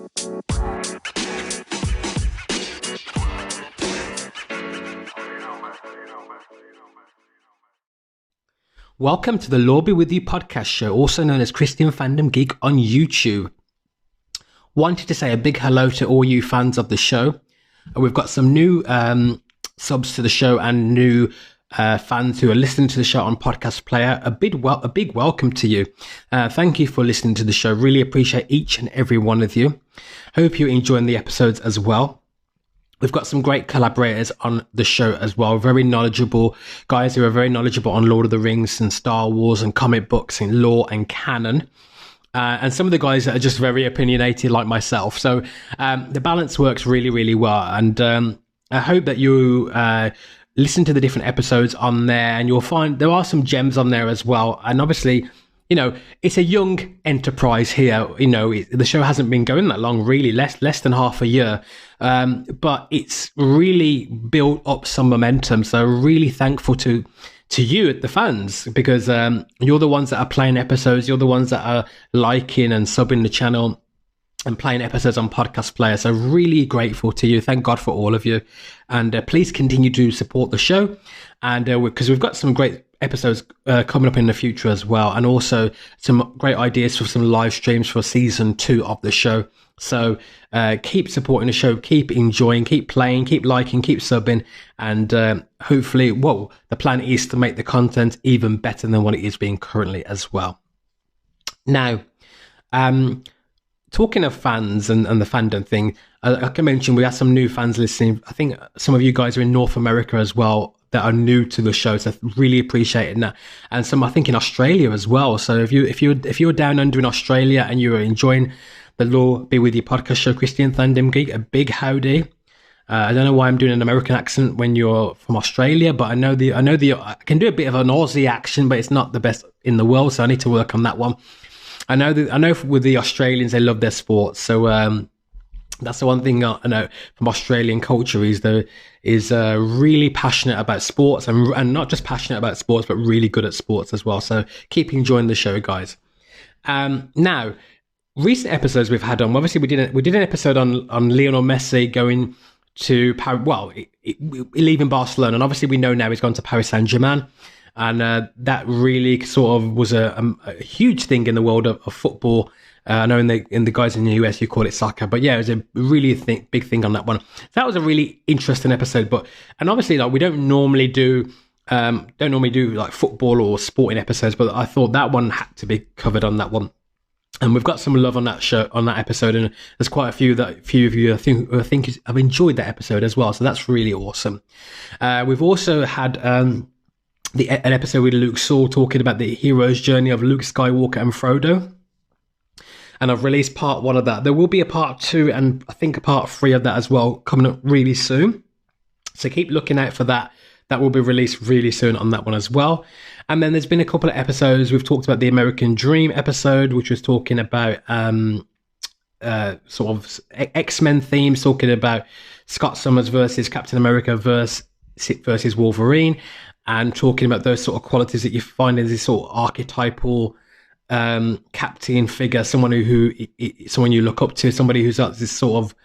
Welcome to the Law Be With You podcast show, also known as Christian Fandom Geek on YouTube. Wanted to say a big hello to all you fans of the show. We've got some new subs to the show and new fans who are listening to the show on Podcast Player. A big welcome to you. Thank you for listening to the show. Really appreciate each and every one of you. Hope you're enjoying the episodes as well. We've got some great collaborators on the show as well. Very knowledgeable guys who are very knowledgeable on Lord of the Rings and Star Wars and comic books and lore and canon. And some of the guys that are just very opinionated like myself. So the balance works really, really well. And I hope that you listen to the different episodes on there, and you'll find there are some gems on there as well. And obviously, you know, it's a young enterprise here. You know, the show hasn't been going that long, really, less than half a year. But it's really built up some momentum. So really thankful to you, the fans, because you're the ones that are playing episodes. You're the ones that are liking and subbing the channel and playing episodes on Podcast Player. So really grateful to you. Thank God for all of you. And please continue to support the show. And because we've got some great episodes coming up in the future as well. And also some great ideas for some live streams for season 2 of the show. So keep supporting the show, keep enjoying, keep playing, keep liking, keep subbing. And hopefully, the plan is to make the content even better than what it is being currently as well. Now, talking of fans and the fandom thing, like I mentioned, we have some new fans listening. I think some of you guys are in North America as well that are new to the show, so really appreciating that. And some, I think, in Australia as well. So if you're down under in Australia and you're enjoying the Law Be With You podcast show, Christian Fandom Geek, a big howdy. I don't know why I'm doing an American accent when you're from Australia, but I can do a bit of an Aussie accent, but it's not the best in the world, so I need to work on that one. I know with the Australians, they love their sports. So that's the one thing I know from Australian culture is really passionate about sports and not just passionate about sports, but really good at sports as well. So keep enjoying the show, guys. Now, recent episodes we've had on, obviously we did an episode on Lionel Messi going to leaving Barcelona, and obviously we know now he's gone to Paris Saint-Germain. And that really sort of was a huge thing in the world of football. I know in the guys in the US you call it soccer, but yeah, it was a really big thing on that one. That was a really interesting episode. And obviously, like, we don't normally do like football or sporting episodes, but I thought that one had to be covered on that one. And we've got some love on that show, on that episode, and there's quite a few of you I think have enjoyed that episode as well. So that's really awesome. We've also had an episode with Luke Saul talking about the hero's journey of Luke Skywalker and Frodo. And I've released part 1 of that. There will be a part 2 and I think a part 3 of that as well coming up really soon. So keep looking out for that. That will be released really soon on that one as well. And then there's been a couple of episodes. We've talked about the American Dream episode, which was talking about sort of X-Men themes, talking about Scott Summers versus Captain America versus Wolverine, and talking about those sort of qualities that you find in this sort of archetypal captain figure, someone who you look up to, somebody who's this sort of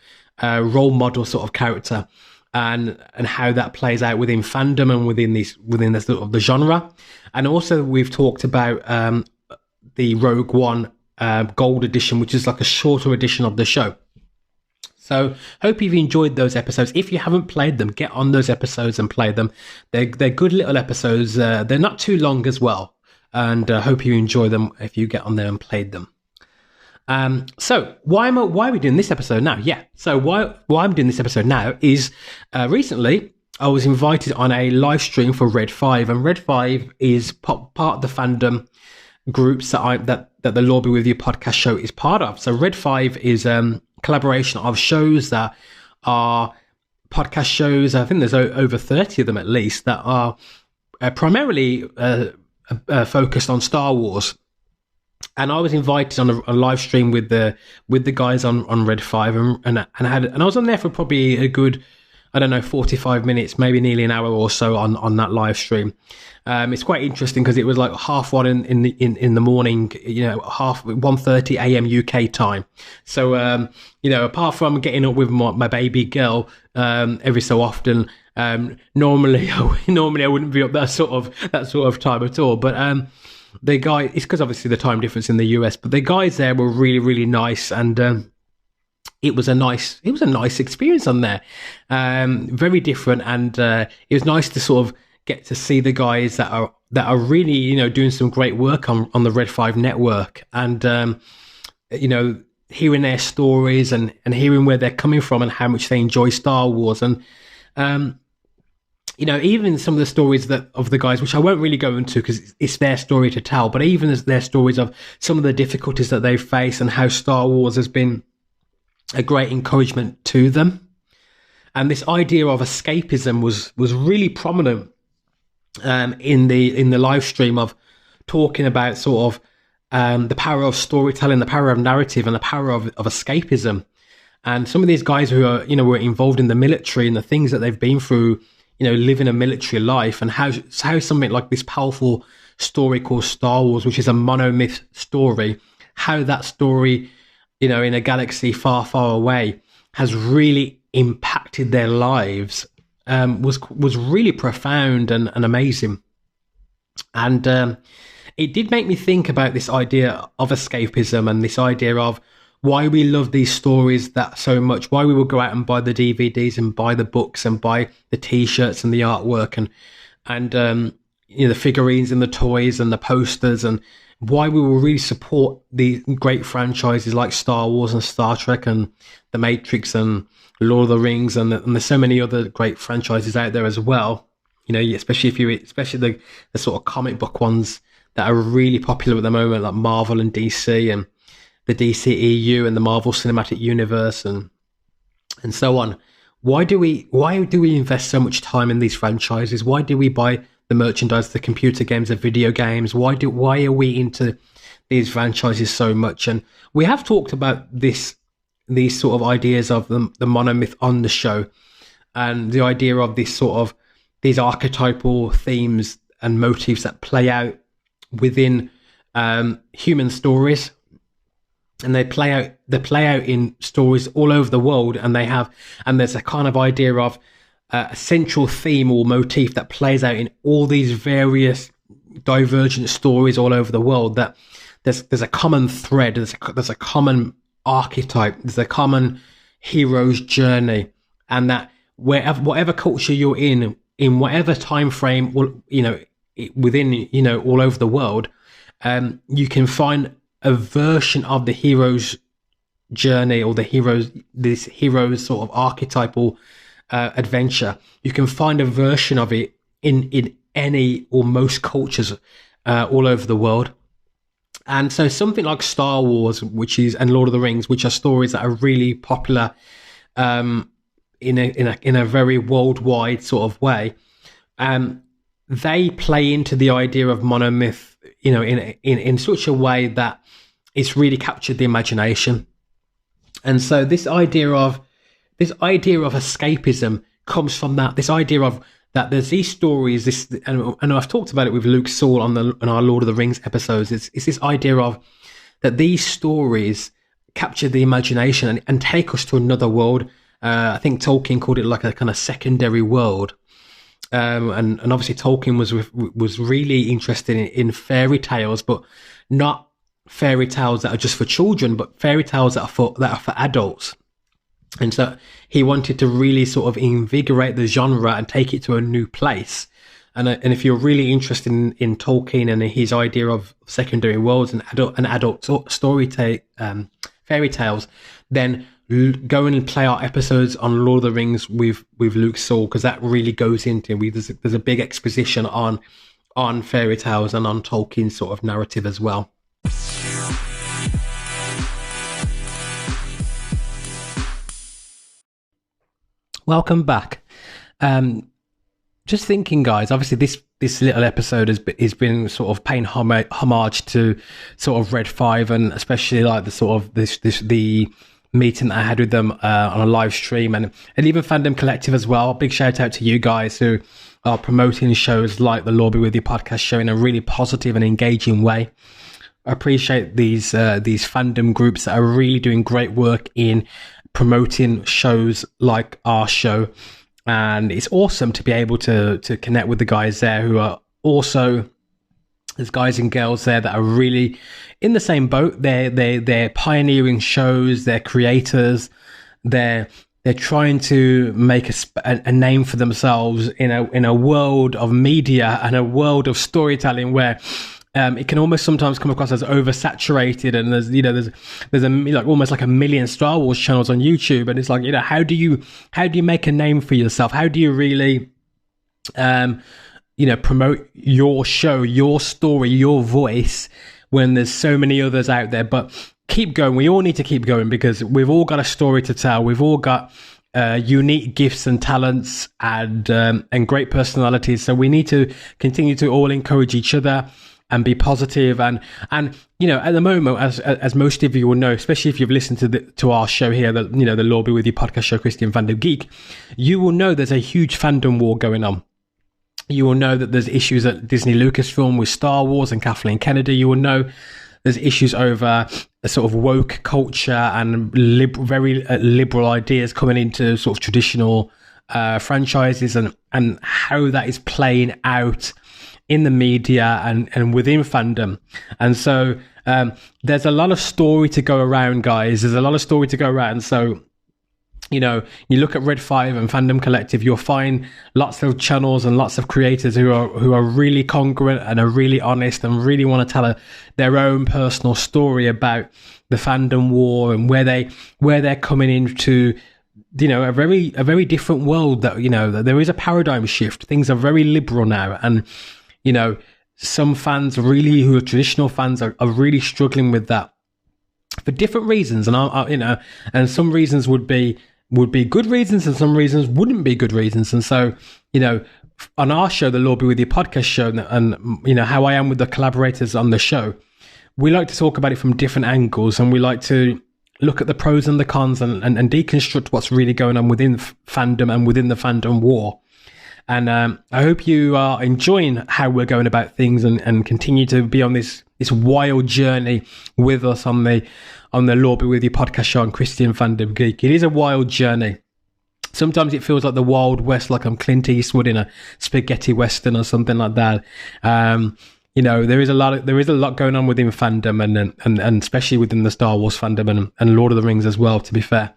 role model sort of character, and how that plays out within fandom and within the sort of the genre. And also we've talked about the Rogue One Gold Edition, which is like a shorter edition of the show. So hope you've enjoyed those episodes. If you haven't played them, get on those episodes and play them. They're good little episodes. They're not too long as well. And hope you enjoy them if you get on there and played them. So why are we doing this episode now? Yeah. So why I'm doing this episode now is recently I was invited on a live stream for Red5, and Red5 is part of the fandom groups that the Law Be With You podcast show is part of. So Red5 is collaboration of shows that are podcast shows. I think there's over 30 of them at least that are primarily focused on Star Wars. And I was invited on a live stream with the guys on Red5, and I was on there for probably a good I don't know, 45 minutes, maybe nearly an hour or so on that live stream. It's quite interesting because it was like 1:30 in the morning, you know, 1:30 a.m. UK time. So, you know, apart from getting up with my baby girl every so often, normally I wouldn't be up that sort of time at all. But the guy, it's because obviously the time difference in the US, but the guys there were really, really nice, and it was a nice experience on there. Very different, and it was nice to sort of get to see the guys that are really, you know, doing some great work on the Red5 network, and you know, hearing their stories and hearing where they're coming from and how much they enjoy Star Wars, and you know, even some of the stories of the guys, which I won't really go into because it's their story to tell, but even as their stories of some of the difficulties that they've faced and how Star Wars has been a great encouragement to them. And this idea of escapism was really prominent in the live stream, of talking about sort of the power of storytelling, the power of narrative, and the power of escapism. And some of these guys who are, you know, were involved in the military and the things that they've been through, you know, living a military life, and how something like this powerful story called Star Wars, which is a monomyth story, how that story, you know, in a galaxy far, far away, has really impacted their lives, was really profound and amazing. And it did make me think about this idea of escapism, and this idea of why we love these stories that so much, why we will go out and buy the DVDs and buy the books and buy the T-shirts and the artwork and you know, the figurines and the toys and the posters, and why we will really support the great franchises like Star Wars and Star Trek and The Matrix and Lord of the Rings, and there's so many other great franchises out there as well. You know, especially the sort of comic book ones that are really popular at the moment, like Marvel and DC and the DCEU and the Marvel Cinematic Universe and so on. Why do we invest so much time in these franchises? Why do we buy the merchandise, the computer games, the video games? Why are we into these franchises so much? And we have talked about these sort of ideas of the monomyth on the show, and the idea of these archetypal themes and motifs that play out within human stories. And they play out in stories all over the world, and there's a kind of idea of a central theme or motif that plays out in all these various divergent stories all over the world. That there's a common thread, there's a common archetype, there's a common hero's journey, and that whatever culture you're in whatever time frame, you know, within, you know, all over the world, you can find a version of the hero's journey or this hero's sort of archetypal adventure. You can find a version of it in any or most cultures all over the world. And so something like Star Wars, and Lord of the Rings, which are stories that are really popular in a very worldwide sort of way, they play into the idea of monomyth, you know, in such a way that it's really captured the imagination. And so this idea of escapism comes from that. This idea of that there's these stories, and I've talked about it with Luke Saul on our Lord of the Rings episodes. It's this idea of that these stories capture the imagination and take us to another world. I think Tolkien called it like a kind of secondary world. And obviously Tolkien was really interested in fairy tales, but not fairy tales that are just for children, but fairy tales that are for adults. And so he wanted to really sort of invigorate the genre and take it to a new place. And if you're really interested in Tolkien and his idea of secondary worlds and adult fairy tales, then go and play our episodes on Lord of the Rings with Luke Saul, because that really goes into there's a big exposition on fairy tales and on Tolkien's sort of narrative as well. Welcome back. Just thinking, guys, obviously this little episode has been sort of paying homage to sort of Red5, and especially like the sort of the meeting that I had with them on a live stream, and even Fandom Collective as well. Big shout out to you guys who are promoting shows like the Law Be With You podcast show in a really positive and engaging way. I appreciate these fandom groups that are really doing great work in promoting shows like our show, and it's awesome to be able to connect with the guys there who are also, there's guys and girls there that are really in the same boat. They're pioneering shows, they're creators, they're trying to make a name for themselves in a world of media and a world of storytelling where it can almost sometimes come across as oversaturated, and there's almost like a million Star Wars channels on YouTube, and it's like, how do you make a name for yourself? How do you really promote your show, your story, your voice when there's so many others out there? But keep going. We all need to keep going because we've all got a story to tell. We've all got unique gifts and talents and great personalities. So we need to continue to all encourage each other and be positive. And at the moment, as most of you will know, especially if you've listened to our show here, the Law Be With You podcast show, Christian Fandom Geek, you will know there's a huge fandom war going on. You will know that there's issues at Disney Lucasfilm with Star Wars and Kathleen Kennedy. You will know there's issues over a sort of woke culture and very liberal ideas coming into sort of traditional franchises, and how that is playing out in the media and within fandom. And so there's a lot of story to go around, guys. There's a lot of story to go around. So, you look at Red5 and Fandom Collective, you'll find lots of channels and lots of creators who are really congruent and are really honest and really want to tell their own personal story about the fandom war and where they're coming into a very different world. That that there is a paradigm shift. Things are very liberal now, and some fans really, who are traditional fans, are really struggling with that for different reasons. And and some reasons would be good reasons, and some reasons wouldn't be good reasons. And so, on our show, the Law Be With You podcast show, and how I am with the collaborators on the show, we like to talk about it from different angles, and we like to look at the pros and the cons and deconstruct what's really going on within fandom and within the fandom war. And I hope you are enjoying how we're going about things and continue to be on this wild journey with us on the Law Be With You podcast show on Christian Fandom Geek. It is a wild journey. Sometimes it feels like the Wild West, like I'm Clint Eastwood in a spaghetti western or something like that. There is a lot going on within fandom and especially within the Star Wars fandom and Lord of the Rings as well, to be fair.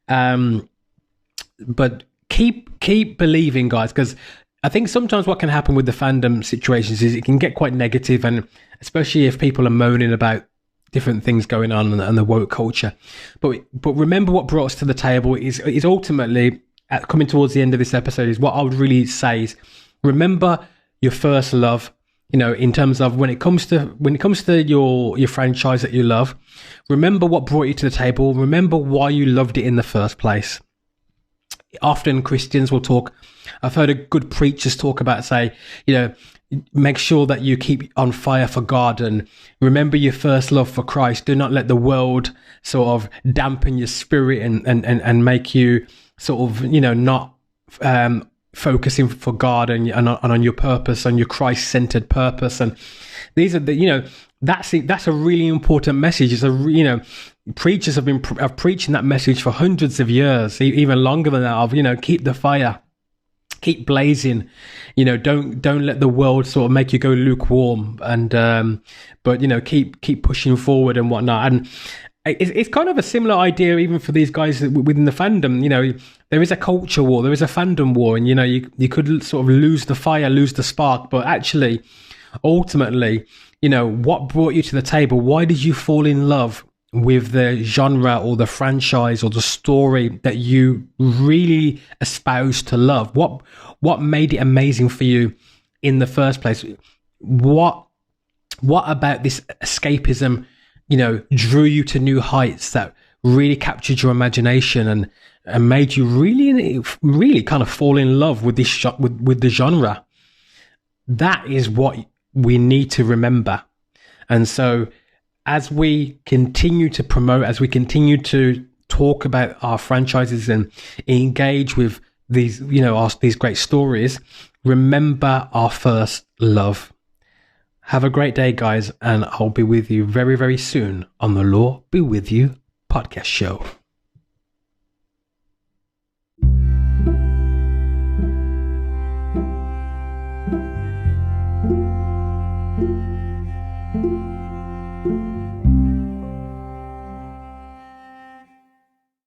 But keep believing, guys, because I think sometimes what can happen with the fandom situations is it can get quite negative, and especially if people are moaning about different things going on and the woke culture. But remember, what brought us to the table is ultimately, coming towards the end of this episode, is what I would really say is remember your first love. In terms of when it comes to your franchise that you love, remember what brought you to the table. Remember why you loved it in the first place. Often Christians will talk, I've heard good preachers talk about, say, make sure that you keep on fire for God and remember your first love for Christ. Do not let the world sort of dampen your spirit and make you sort of, not focusing for God and on your purpose, on your Christ-centered purpose. And these are that's a really important message. It's preachers have been preaching that message for hundreds of years, even longer than that, of, keep the fire, keep blazing, don't let the world sort of make you go lukewarm, and but keep pushing forward and whatnot. And it's kind of a similar idea even for these guys within the fandom. There is a culture war, there is a fandom war, and you could sort of lose the fire, lose the spark, but actually ultimately, what brought you to the table? Why did you fall in love with the genre or the franchise or the story that you really espouse to love? What made it amazing for you in the first place? What about this escapism, drew you to new heights that really captured your imagination and made you really, really kind of fall in love with this with the genre? That is what we need to remember. And so as we continue to promote, as we continue to talk about our franchises and engage with these, these great stories, remember our first love. Have a great day, guys, and I'll be with you very, very soon on the Law Be With You podcast show.